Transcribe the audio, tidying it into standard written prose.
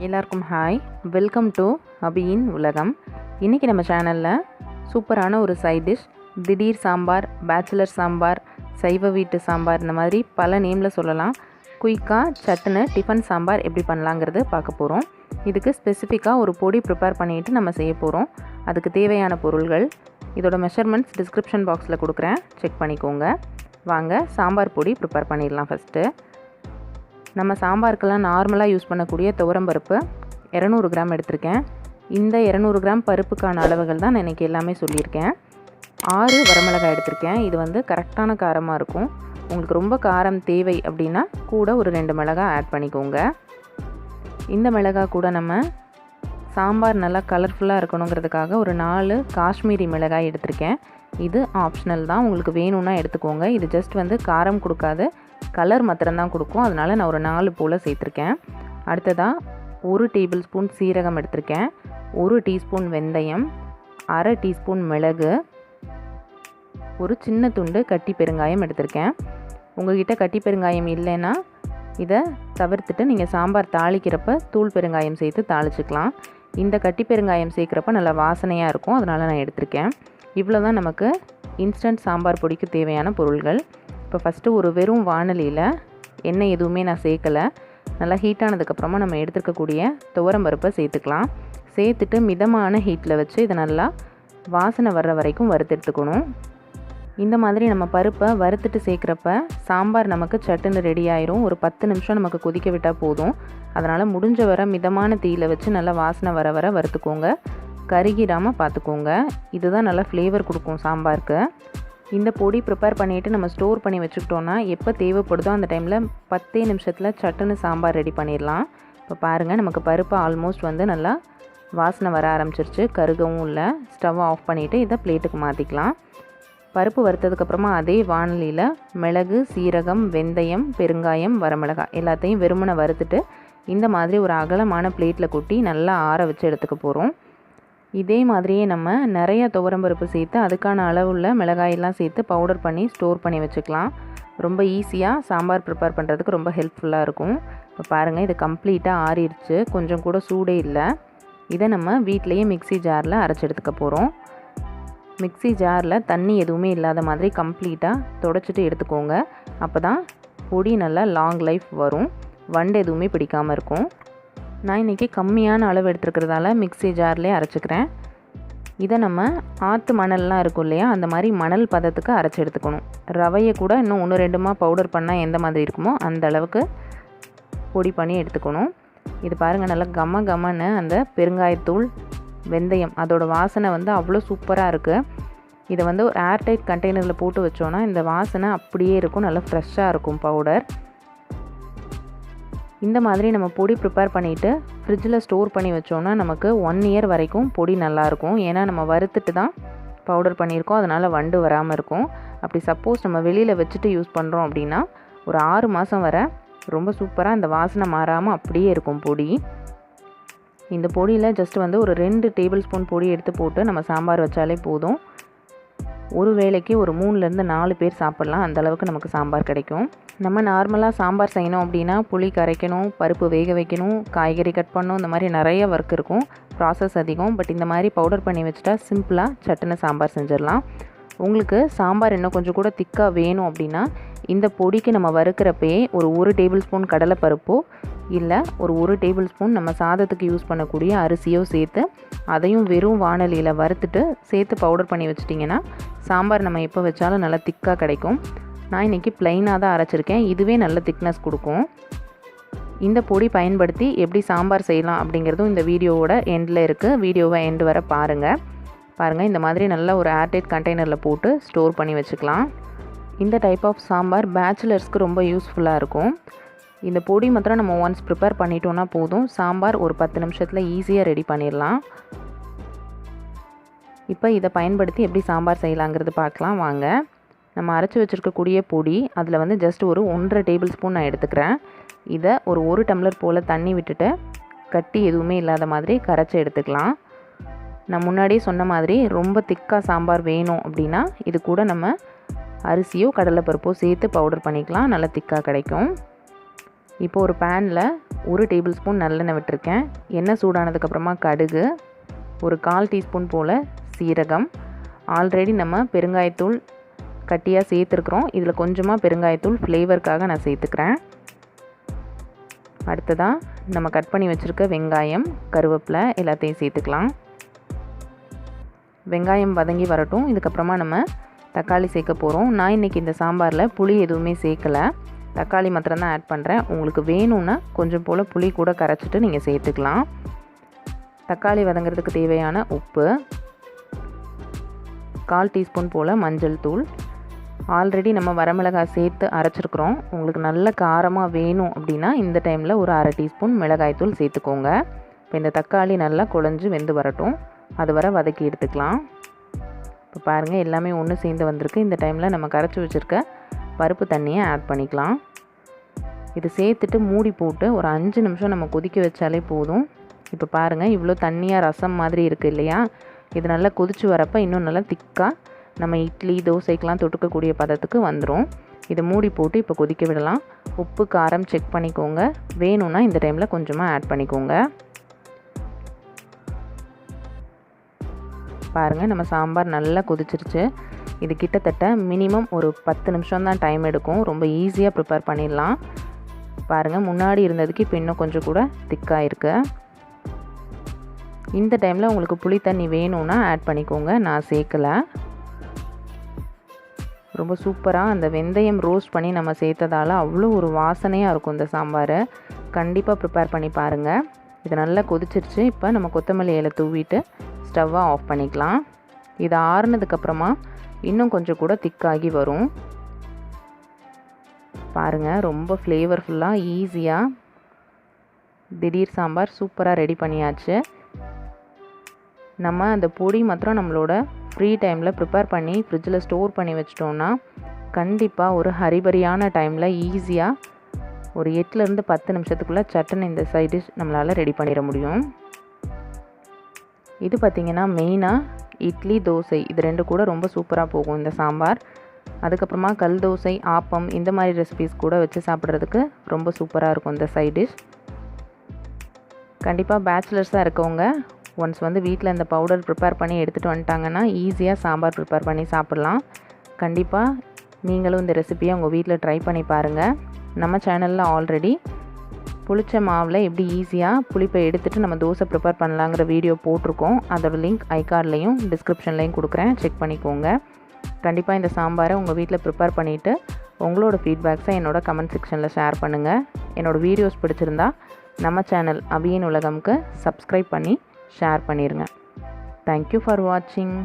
எல்லாருக்கும் hi, welcome to அபியின் உலகம். இன்றைக்கி நம்ம சேனலில் சூப்பரான ஒரு சைட் டிஷ் திடீர் சாம்பார், பேச்சுலர் சாம்பார், சைவ வீட்டு சாம்பார், இந்த மாதிரி பல நேமில் சொல்லலாம். குயிக்காக சட்டுன்னு டிஃபன் சாம்பார் எப்படி பண்ணலாங்கிறது பார்க்க போகிறோம். இதுக்கு ஸ்பெசிஃபிக்காக ஒரு பொடி ப்ரிப்பேர் பண்ணிவிட்டு நம்ம செய்ய போகிறோம். அதுக்கு தேவையான பொருள்கள், இதோட மெஷர்மெண்ட்ஸ் டிஸ்கிரிப்ஷன் பாக்ஸில் கொடுக்குறேன், செக் பண்ணிக்கோங்க. வாங்க சாம்பார் பொடி ப்ரிப்பேர் பண்ணிடலாம். ஃபஸ்ட்டு நம்ம சாம்பாருக்கெல்லாம் நார்மலாக யூஸ் பண்ணக்கூடிய துவரம்பருப்பு 200 கிராம் எடுத்திருக்கேன். இந்த 200 கிராம் பருப்புக்கான அளவுகள் தான் நான் இன்றைக்கி எல்லாமே சொல்லியிருக்கேன். 6 வரமிளகாய் எடுத்திருக்கேன். இது வந்து கரெக்டான காரமாக இருக்கும். உங்களுக்கு ரொம்ப காரம் தேவை அப்படின்னா கூட ஒரு 2 மிளகாய் ஆட் பண்ணிக்கோங்க. இந்த மிளகாய் கூட நம்ம சாம்பார் நல்லா கலர்ஃபுல்லாக இருக்கணுங்கிறதுக்காக ஒரு 4 காஷ்மீரி மிளகாய் எடுத்திருக்கேன். இது ஆப்ஷனல் தான், உங்களுக்கு வேணும்னா எடுத்துக்கோங்க. இது ஜஸ்ட் வந்து காரம் கொடுக்காது, கலர் மாத்திரம்தான் கொடுக்கும். அதனால் நான் ஒரு 4 போல் சேர்த்துருக்கேன். அடுத்ததாக 1 டேபிள் ஸ்பூன் சீரகம் எடுத்திருக்கேன், 1 டீஸ்பூன் வெந்தயம், அரை டீஸ்பூன் மிளகு, ஒரு சின்ன துண்டு கட்டி பெருங்காயம் எடுத்திருக்கேன். உங்கள்கிட்ட கட்டி பெருங்காயம் இல்லைன்னா இதை தவிர்த்துட்டு நீங்கள் சாம்பார் தாளிக்கிறப்ப தூள் பெருங்காயம் சேர்த்து தாளிச்சிக்கலாம். இந்த கட்டி பெருங்காயம் சேர்க்குறப்ப நல்லா வாசனையாக இருக்கும், அதனால் நான் எடுத்திருக்கேன். இவ்வளோ தான் நமக்கு இன்ஸ்டன்ட் சாம்பார் பொடிக்கு தேவையான பொருள்கள். இப்போ ஃபஸ்ட்டு ஒரு வெறும் வாணலியில் எண்ணெய் எதுவுமே நான் சேர்க்கலை. நல்லா ஹீட்டானதுக்கப்புறமா நம்ம எடுத்துருக்கக்கூடிய துவரம்பருப்பை சேர்த்துக்கலாம். சேர்த்துட்டு மிதமான ஹீட்டில் வச்சு இதை நல்லா வாசனை வர்ற வரைக்கும் வறுத்தெடுத்துக்கணும். இந்த மாதிரி நம்ம பருப்பை வறுத்துட்டு சேர்க்குறப்ப சாம்பார் நமக்கு சட்டுன்னு ரெடி ஆயிரும். ஒரு 10 நிமிஷம் நமக்கு கொதிக்க விட்டால் போதும். அதனால் முடிஞ்ச வர மிதமான தீயில் வச்சு நல்லா வாசனை வர வர வறுத்துக்கோங்க. கருகிடாமல் பார்த்துக்கோங்க. இதுதான் நல்லா ஃப்ளேவர் கொடுக்கும் சாம்பாருக்கு. இந்த பொடி ப்ரிப்பேர் பண்ணிவிட்டு நம்ம ஸ்டோர் பண்ணி வச்சுக்கிட்டோன்னா எப்போ தேவைப்படுதோ அந்த டைமில் 10 நிமிஷத்தில் சட்டுன்னு சாம்பார் ரெடி பண்ணிடலாம். இப்போ பாருங்கள், நமக்கு பருப்பு ஆல்மோஸ்ட் வந்து நல்லா வாசனை வர ஆரம்பிச்சிருச்சு, கருகவும் இல்லை. ஸ்டவ் ஆஃப் பண்ணிவிட்டு இதை பிளேட்டுக்கு மாற்றிக்கலாம். பருப்பு வறுத்ததுக்கப்புறமா அதே வாணலியில் மிளகு, சீரகம், வெந்தயம், பெருங்காயம், வரமிளகாய் எல்லாத்தையும் வெறுமனை வறுத்துட்டு இந்த மாதிரி ஒரு அகலமான பிளேட்டில் கொட்டி நல்லா ஆற வச்சு எடுத்துக்க போகிறோம். இதே மாதிரியே நம்ம நிறைய துவரம்பருப்பு சேர்த்து அதுக்கான அளவுள்ள மிளகாயெல்லாம் சேர்த்து பவுடர் பண்ணி ஸ்டோர் பண்ணி வச்சுக்கலாம். ரொம்ப ஈஸியாக சாம்பார் ப்ரிப்பேர் பண்ணுறதுக்கு ரொம்ப ஹெல்ப்ஃபுல்லாக இருக்கும். இப்போ பாருங்கள், இது கம்ப்ளீட்டாக ஆறிடுச்சு, கொஞ்சம் கூட சூடே இல்லை. இதை நம்ம வீட்டிலையே மிக்ஸி ஜாரில் அரைச்சி எடுத்துக்க போகிறோம். மிக்ஸி ஜாரில் தண்ணி எதுவுமே இல்லாத மாதிரி கம்ப்ளீட்டாக துடைச்சிட்டு எடுத்துக்கோங்க. அப்போ தான் பொடி நல்லா லாங் லைஃப் வரும், வண்டு எதுவுமே பிடிக்காமல் இருக்கும். நான் இன்றைக்கி கம்மியான அளவு எடுத்துருக்கிறதால மிக்ஸி ஜார்லேயே அரைச்சிக்கிறேன். இதை நம்ம ஆற்று மணல்லாம் இருக்கும் இல்லையா, அந்த மாதிரி மணல் பதத்துக்கு அரைச்சி எடுத்துக்கணும். ரவையை கூட இன்னும் 1-2 பவுடர் பண்ணால் எந்த மாதிரி இருக்குமோ அந்த அளவுக்கு பொடி பண்ணி எடுத்துக்கணும். இது பாருங்கள், நல்லா கமன்னு அந்த பெருங்காயத்தூள், வெந்தயம் அதோட வாசனை வந்து அவ்வளோ சூப்பராக இருக்குது. இதை வந்து ஒரு ஏர்டைட் கண்டெய்னரில் போட்டு வச்சோன்னா இந்த வாசனை அப்படியே இருக்கும், நல்லா ஃப்ரெஷ்ஷாக இருக்கும் பவுடர். இந்த மாதிரி நம்ம பொடி ப்ரிப்பேர் பண்ணிவிட்டு ஃப்ரிட்ஜில் ஸ்டோர் பண்ணி வச்சோன்னா நமக்கு 1 இயர் வரைக்கும் பொடி நல்லாயிருக்கும். ஏன்னா நம்ம வறுத்துட்டு தான் பவுடர் பண்ணியிருக்கோம், அதனால் வண்டு வராமல் இருக்கும். அப்படி சப்போஸ் நம்ம வெளியில் வச்சுட்டு யூஸ் பண்ணுறோம் அப்படின்னா ஒரு 6 மாதம் வரை ரொம்ப சூப்பராக இந்த வாசனை மாறாமல் அப்படியே இருக்கும் பொடி. இந்த பொடியில் ஜஸ்ட் வந்து ஒரு 2 டேபிள் ஸ்பூன் பொடி எடுத்து போட்டு நம்ம சாம்பார் வச்சாலே போதும். ஒரு வேளைக்கு ஒரு 3-4 பேர் சாப்பிட்லாம், அந்தளவுக்கு நமக்கு சாம்பார் கிடைக்கும். நம்ம நார்மலாக சாம்பார் செய்யணும் அப்படின்னா புளி கரைக்கணும், பருப்பு வேக வைக்கணும், காய்கறி கட் பண்ணணும், இந்த மாதிரி நிறைய ஒர்க் இருக்கும், ப்ராசஸ் அதிகம். பட் இந்த மாதிரி பவுடர் பண்ணி வச்சுட்டா சிம்பிளாக சட்டுன்னு சாம்பார் செஞ்சிடலாம். உங்களுக்கு சாம்பார் இன்னும் கொஞ்சம் கூட திக்காக வேணும் அப்படின்னா இந்த பொடிக்கு நம்ம வறுக்கிறப்பே ஒரு 1 டேபிள் ஸ்பூன் கடலைப்பருப்போ இல்லை ஒரு 1 டேபிள் ஸ்பூன் நம்ம சாதத்துக்கு யூஸ் பண்ணக்கூடிய அரிசியோ சேர்த்து அதையும் வெறும் வாணலியில் வறுத்துட்டு சேர்த்து பவுடர் பண்ணி வச்சிட்டிங்கன்னா சாம்பார் நம்ம எப்போ வச்சாலும் நல்லா திக்காக கிடைக்கும். நான் இன்றைக்கி ப்ளைனாக தான் அரைச்சிருக்கேன், இதுவே நல்ல திக்னஸ் கொடுக்கும். இந்த பொடி பயன்படுத்தி எப்படி சாம்பார் செய்யலாம் அப்படிங்கிறதும் இந்த வீடியோவோட எண்டில் இருக்குது. வீடியோவை எண்டு வர பாருங்கள். இந்த மாதிரி நல்ல ஒரு ஏர்டைட் கண்டெய்னரில் போட்டு ஸ்டோர் பண்ணி வச்சுக்கலாம். இந்த டைப் ஆஃப் சாம்பார் பேச்சுலர்ஸ்க்கு ரொம்ப யூஸ்ஃபுல்லாக இருக்கும். இந்த பொடி மாத்திரம் நம்ம ஒன்ஸ் ப்ரிப்பேர் பண்ணிட்டோன்னா போதும், சாம்பார் ஒரு 10 நிமிஷத்தில் ஈஸியாக ரெடி பண்ணிடலாம். இப்போ இதை பயன்படுத்தி எப்படி சாம்பார் செய்யலாங்கிறது பார்க்கலாம் வாங்க. நம்ம அரைச்சி வச்சுருக்கக்கூடிய பொடி அதில் வந்து ஜஸ்ட் ஒரு 1.5 டேபிள் ஸ்பூன் நான் எடுத்துக்கிறேன். இதை ஒரு 1 டம்ளர் போல் தண்ணி விட்டுட்டு கட்டி எதுவுமே இல்லாத மாதிரி கரைச்சி எடுத்துக்கலாம். நான் முன்னாடியே சொன்ன மாதிரி ரொம்ப திக்காக சாம்பார் வேணும் அப்படின்னா இது கூட நம்ம அரிசியோ கடலைப்பருப்போ சேர்த்து பவுடர் பண்ணிக்கலாம், நல்லா திக்காக கிடைக்கும். இப்போ ஒரு பேனில் 1 டேபிள் ஸ்பூன் நல்லெண்ணெய் விட்டுருக்கேன். எண்ணெய் சூடானதுக்கப்புறமா கடுகு, ஒரு 1/4 டீஸ்பூன் போல் சீரகம், ஆல்ரெடி நம்ம பெருங்காயத்தூள் கட்டியாக சேர்த்துருக்குறோம். இதில் கொஞ்சமாக பெருங்காயத்தூள் ஃப்ளேவருக்காக நான் சேர்த்துக்கிறேன். அடுத்ததாக நம்ம கட் பண்ணி வச்சுருக்க வெங்காயம், கருவேப்பிலை எல்லாத்தையும் சேர்த்துக்கலாம். வெங்காயம் வதங்கி வரட்டும். இதுக்கப்புறமா நம்ம தக்காளி சேர்க்க போகிறோம். நான் இன்றைக்கி இந்த சாம்பாரில் புளி எதுவுமே சேர்க்கலை, தக்காளி மாத்திரம் தான் ஆட் பண்ணுறேன். உங்களுக்கு வேணும்னா கொஞ்சம் போல் புளி கூட கரைச்சிட்டு நீங்கள் சேர்த்துக்கலாம். தக்காளி வதங்கிறதுக்கு தேவையான உப்பு, 1/4 டீஸ்பூன் போல் மஞ்சள் தூள், ஆல்ரெடி நம்ம வரமிளகாய் சேர்த்து அரைச்சிருக்கிறோம். உங்களுக்கு நல்ல காரமாக வேணும் அப்படின்னா இந்த டைமில் ஒரு 1/2 டீஸ்பூன் மிளகாய் தூள் சேர்த்துக்கோங்க. இப்போ இந்த தக்காளி நல்லா குழஞ்சி வெந்து வரட்டும், அது வரை வதக்கி எடுத்துக்கலாம். இப்போ பாருங்கள் எல்லாமே ஒன்று சேர்ந்து வந்திருக்கு. இந்த டைமில் நம்ம கரைச்சி வச்சுருக்க பருப்பு தண்ணியை ஆட் பண்ணிக்கலாம். இது சேர்த்துட்டு மூடி போட்டு ஒரு 5 நிமிஷம் நம்ம கொதிக்க வச்சாலே போதும். இப்போ பாருங்கள் இவ்வளோ தண்ணியாக ரசம் மாதிரி இருக்குது இல்லையா? இது நல்லா கொதித்து வரப்போ இன்னும் நல்லா திக்காக நம்ம இட்லி தோசைக்கெலாம் தொட்டுக்கக்கூடிய பதத்துக்கு வந்துடும். இதை மூடி போட்டு இப்போ கொதிக்க விடலாம். உப்பு காரம் செக் பண்ணிக்கோங்க. வேணும்னா இந்த டைமில் கொஞ்சமாக ஆட் பண்ணிக்கோங்க. பாருங்கள் நம்ம சாம்பார் நல்லா கொதிச்சிருச்சு. இது கிட்டத்தட்ட மினிமம் ஒரு 10 நிமிஷம் தான் டைம் எடுக்கும். ரொம்ப ஈஸியாக ப்ரிப்பேர் பண்ணிடலாம். பாருங்கள் முன்னாடி இருந்ததுக்கு இப்போ இன்னும் கொஞ்சம் கூட திக்காக இருக்குது. இந்த டைமில் உங்களுக்கு புளி தண்ணி வேணும்னா ஆட் பண்ணிக்கோங்க. நான் சேர்க்கலை. ரொம்ப சூப்பராக அந்த வெந்தயம் ரோஸ்ட் பண்ணி நம்ம சேர்த்ததால் அவ்வளோ ஒரு வாசனையாக இருக்கும் இந்த சாம்பார். கண்டிப்பாக ப்ரிப்பேர் பண்ணி பாருங்கள். இது நல்லா கொதிச்சிருச்சு. இப்போ நம்ம கொத்தமல்லி இலை தூவிட்டு ஸ்டவ்வை ஆஃப் பண்ணிக்கலாம். இது ஆறுனதுக்கப்புறமா இன்னும் கொஞ்சம் கூட திக்காகி வரும். பாருங்கள் ரொம்ப ஃப்ளேவர்ஃபுல்லாக ஈஸியாக திடீர் சாம்பார் சூப்பராக ரெடி பண்ணியாச்சு. நம்ம அந்த பொடி மாத்திரம் நம்மளோட ஃப்ரீ டைமில் ப்ரிப்பேர் பண்ணி ஃப்ரிட்ஜில் ஸ்டோர் பண்ணி வச்சிட்டோன்னா கண்டிப்பாக ஒரு ஹரிபரியான டைமில் ஈஸியாக ஒரு 8லேருந்து 10 நிமிஷத்துக்குள்ளே சட்டுன்னு இந்த சைட் டிஷ் நம்மளால் ரெடி பண்ணிட முடியும். இது பார்த்திங்கன்னா மெயினாக இட்லி தோசை இது 2 கூட ரொம்ப சூப்பராக போகும் இந்த சாம்பார். அதுக்கப்புறமா கல் தோசை, ஆப்பம் இந்த மாதிரி ரெசிபீஸ் கூட வச்சு சாப்பிட்றதுக்கு ரொம்ப சூப்பராக இருக்கும் இந்த சைட் டிஷ். கண்டிப்பாக பேச்சுலர்ஸாக இருக்கவங்க ஒன்ஸ் வந்து வீட்டில் இந்த பவுடர் ப்ரிப்பேர் பண்ணி எடுத்துகிட்டு வந்துட்டாங்கன்னா ஈஸியாக சாம்பார் ப்ரிப்பேர் பண்ணி சாப்பிட்லாம். கண்டிப்பாக நீங்களும் இந்த ரெசிபியை உங்கள் வீட்டில் ட்ரை பண்ணி பாருங்கள். நம்ம சேனலில் ஆல்ரெடி புளிச்ச மாவில் எப்படி ஈஸியாக புளிப்பை எடுத்துகிட்டு நம்ம தோசை ப்ரிப்பேர் பண்ணலாங்கிற வீடியோ போட்டிருக்கோம். அதோட லிங்க் ஐகார்ட்லேயும் டிஸ்கிரிப்ஷன்லேயும் கொடுக்குறேன், செக் பண்ணிக்கோங்க. கண்டிப்பாக இந்த சாம்பாரை உங்கள் வீட்டில் ப்ரிப்பேர் பண்ணிவிட்டு உங்களோட ஃபீட்பேக்ஸை என்னோட கமெண்ட் செக்ஷனில் ஷேர் பண்ணுங்கள். என்னோடய வீடியோஸ் பிடிச்சிருந்தா நம்ம சேனல் அபியின் உலகம்க்கு சப்ஸ்கிரைப் பண்ணி ஷேர் பண்ணிடுங்க. தேங்க்யூ ஃபார் வாட்சிங்.